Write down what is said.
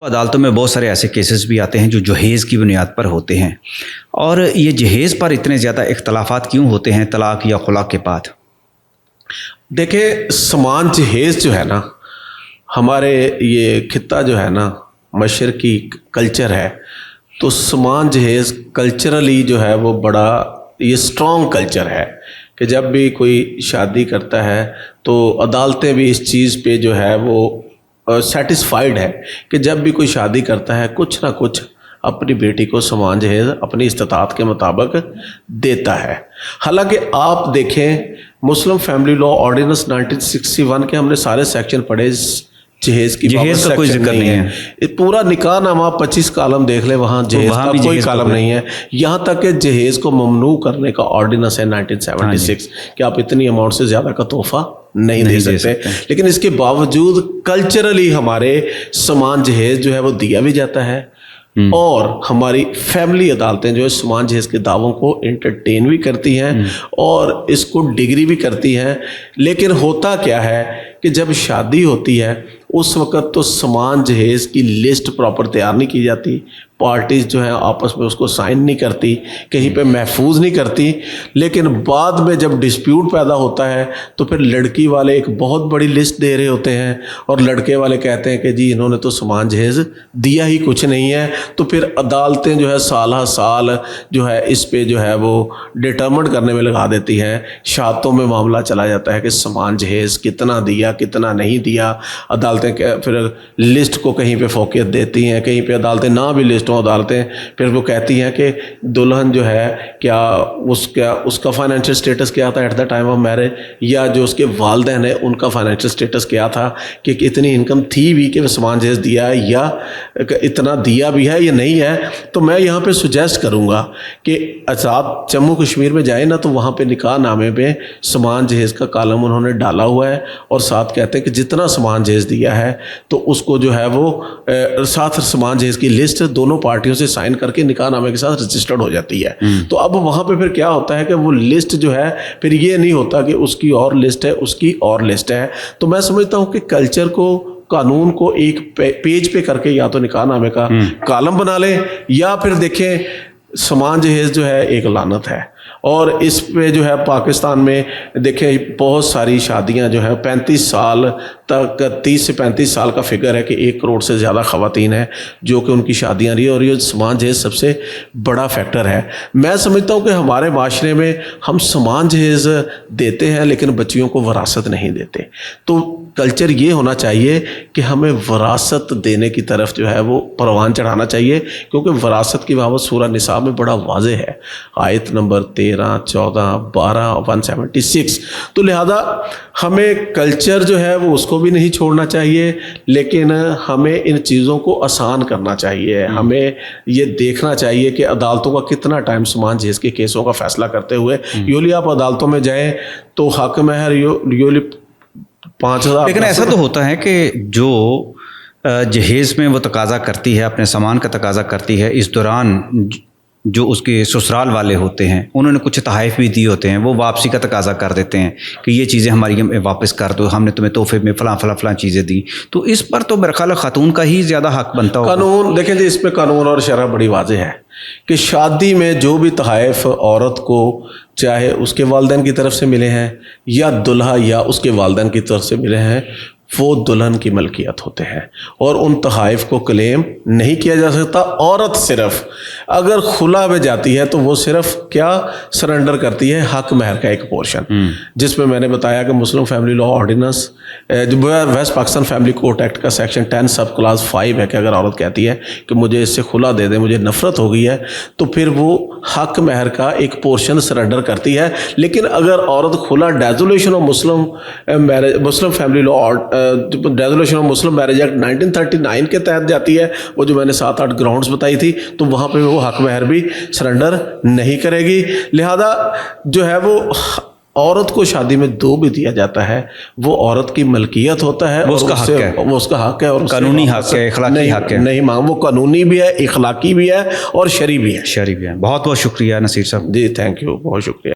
عدالتوں میں بہت سارے ایسے کیسز بھی آتے ہیں جو جہیز کی بنیاد پر ہوتے ہیں، اور یہ جہیز پر اتنے زیادہ اختلافات کیوں ہوتے ہیں طلاق یا خلا کے بعد؟ دیکھیں، سمان جہیز جو ہے نا، ہمارے یہ خطہ جو ہے نا مشرقی کلچر ہے، تو سمان جہیز کلچرلی جو ہے وہ بڑا یہ اسٹرانگ کلچر ہے کہ جب بھی کوئی شادی کرتا ہے تو عدالتیں بھی اس چیز پہ جو ہے وہ سیٹسفائیڈ ہے کہ جب بھی کوئی شادی کرتا ہے کچھ نہ کچھ اپنی بیٹی کو سمان جہیز اپنی استطاعت کے مطابق دیتا ہے۔ حالانکہ آپ دیکھیں مسلم فیملی لا آرڈیننس 1961 کے ہم نے سارے سیکشن پڑھے، جہیز کا کوئی ذکر نہیں ہے۔ پورا نکاح نامہ 25 کالم دیکھ لیں، وہاں جہیز کا کوئی کالم نہیں ہے، یہاں تک کہ جہیز کو ممنوع کرنے کا آرڈیننس ہے 1976 کہ آپ اتنی اماؤنٹ سے زیادہ کا تحفہ نہیں دے سکتے، لیکن اس کے باوجود کلچرلی ہمارے سمان جہیز جو ہے وہ دیا بھی جاتا ہے، اور ہماری فیملی عدالتیں جو ہے سمان جہیز کے دعووں کو انٹرٹین بھی کرتی ہیں اور اس کو ڈگری بھی کرتی ہیں۔ لیکن ہوتا کیا ہے کہ جب شادی ہوتی ہے اس وقت تو سمان جہیز کی لسٹ پراپر تیار نہیں کی جاتی، پارٹیز جو ہیں آپس میں اس کو سائن نہیں کرتی، کہیں پہ محفوظ نہیں کرتی، لیکن بعد میں جب ڈسپیوٹ پیدا ہوتا ہے تو پھر لڑکی والے ایک بہت بڑی لسٹ دے رہے ہوتے ہیں اور لڑکے والے کہتے ہیں کہ جی انہوں نے تو سمان جہیز دیا ہی کچھ نہیں ہے، تو پھر عدالتیں جو ہے سالہ سال جو ہے اس پہ جو ہے وہ ڈٹرمنٹ کرنے میں لگا دیتی ہیں، شہادتوں میں معاملہ چلا جاتا ہے کہ سمان جہیز کتنا دیا کتنا نہیں دیا، عدالتیں پھر لسٹ کو کہیں پہ فوقیت دیتی ہیں، کہیں پہ عدالتیں نہ بھی لسٹ ہوں عدالتیں پھر وہ کہتی ہیں کہ دلہن جو ہے کیا اس کا فائنینشیل سٹیٹس کیا تھا at the time of marriage, یا جو اس کے والدین ہیں ان کا فائنینشیل سٹیٹس کیا تھا، کہ اتنی انکم تھی بھی کہ وہ سمان جہیز دیا ہے یا اتنا دیا بھی ہے یا نہیں ہے۔ تو میں یہاں پہ سجیسٹ کروں گا کہ آپ جموں کشمیر میں جائیں نا تو وہاں پہ نکاح نامے پہ سمان جہیز کا کالم انہوں نے ڈالا ہوا ہے، اور ساتھ کہتے ہیں کہ جتنا سمان جہیز دیا ہے تو اس کو جو ہے وہ ساتھ سمان جہیز کی لسٹ دونوں پارٹیوں سے سائن کر کے نکاح نامے کے ساتھ رجسٹرڈ ہو جاتی ہے۔ تو اب وہاں پہ پھر کیا ہوتا ہے کہ وہ لسٹ جو ہے پھر یہ نہیں ہوتا کہ اس کی اور لسٹ ہے اس کی اور لسٹ ہے۔ تو میں سمجھتا ہوں کہ کلچر کو قانون کو ایک پیج پہ کر کے یا تو نکاح نامے کا کالم بنا لیں، یا پھر دیکھیں سمان جہیز جو ہے ایک لعنت ہے، اور اس پہ جو ہے پاکستان میں دیکھیں بہت ساری شادیاں جو ہیں 35 سال تک 30 سے 35 سال کا فگر ہے کہ 1 کروڑ سے زیادہ خواتین ہیں جو کہ ان کی شادیاں رہی، اور یہ سمان جہیز سب سے بڑا فیکٹر ہے۔ میں سمجھتا ہوں کہ ہمارے معاشرے میں ہم سمان جہیز دیتے ہیں لیکن بچیوں کو وراثت نہیں دیتے، تو کلچر یہ ہونا چاہیے کہ ہمیں وراثت دینے کی طرف جو ہے وہ پروان چڑھانا چاہیے، کیونکہ وراثت کی بابت سورہ نساء میں بڑا واضح ہے، آیت نمبر 13، 14، 12، 176۔ تو لہذا ہمیں کلچر جو ہے وہ اس کو بھی نہیں چھوڑنا چاہیے، لیکن ہمیں ان چیزوں کو آسان کرنا چاہیے۔ ہمیں یہ دیکھنا چاہیے کہ عدالتوں کا کتنا ٹائم سمان جہیز کے کیسوں کا فیصلہ کرتے ہوئے، یولی آپ عدالتوں میں جائیں تو حق مہر یولی 5000۔ لیکن ایسا تو ہوتا ہے کہ جو جہیز میں وہ تقاضا کرتی ہے، اپنے سامان کا تقاضا کرتی ہے، اس دوران جو اس کے سسرال والے ہوتے ہیں انہوں نے کچھ تحائف بھی دیے ہوتے ہیں، وہ واپسی کا تقاضا کر دیتے ہیں کہ یہ چیزیں ہماری واپس کر دو، ہم نے تمہیں تحفے میں فلاں چیزیں دی، تو اس پر تو میرا خیال ہے خاتون کا ہی زیادہ حق بنتا ہوگا۔ قانون دیکھیں جی، اس پہ قانون اور شرع بڑی واضح ہے کہ شادی میں جو بھی تحائف عورت کو چاہے اس کے والدین کی طرف سے ملے ہیں یا دلہا یا اس کے والدین کی طرف سے ملے ہیں، وہ دلہن کی ملکیت ہوتے ہیں، اور ان تحائف کو کلیم نہیں کیا جا سکتا۔ عورت صرف اگر خلا میں جاتی ہے تو وہ صرف کیا سرنڈر کرتی ہے، حق مہر کا ایک پورشن، جس میں میں نے بتایا کہ مسلم فیملی لا آرڈیننس جو West Pakistan family court act کا سیکشن 10 سب کلاس 5 ہے کہ اگر عورت کہتی ہے کہ مجھے اس سے خلا دے دیں، مجھے نفرت ہو گئی ہے، تو پھر وہ حق مہر کا ایک پورشن سرنڈر کرتی ہے۔ لیکن اگر عورت خلا ڈیزولیشن آف مسلم فیملی لا resolution of Muslim marriage act 1939 کے تحت جاتی ہے، وہ جو میں نے 7-8 گراؤنڈز بتائی تھی، تو وہاں پہ وہ حق مہر بھی سرنڈر نہیں کرے گی۔ لہذا جو ہے وہ عورت کو شادی میں جو بھی دیا جاتا ہے وہ عورت کی ملکیت ہوتا ہے، وہ اس کا حق ہے اور قانونی حق ہے، اخلاقی حق ہے، نہیں وہ قانونی بھی ہے، اخلاقی بھی ہے اور شرعی بھی ہے۔ بہت بہت شکریہ نصیر صاحب۔ جی تھینک یو، بہت شکریہ۔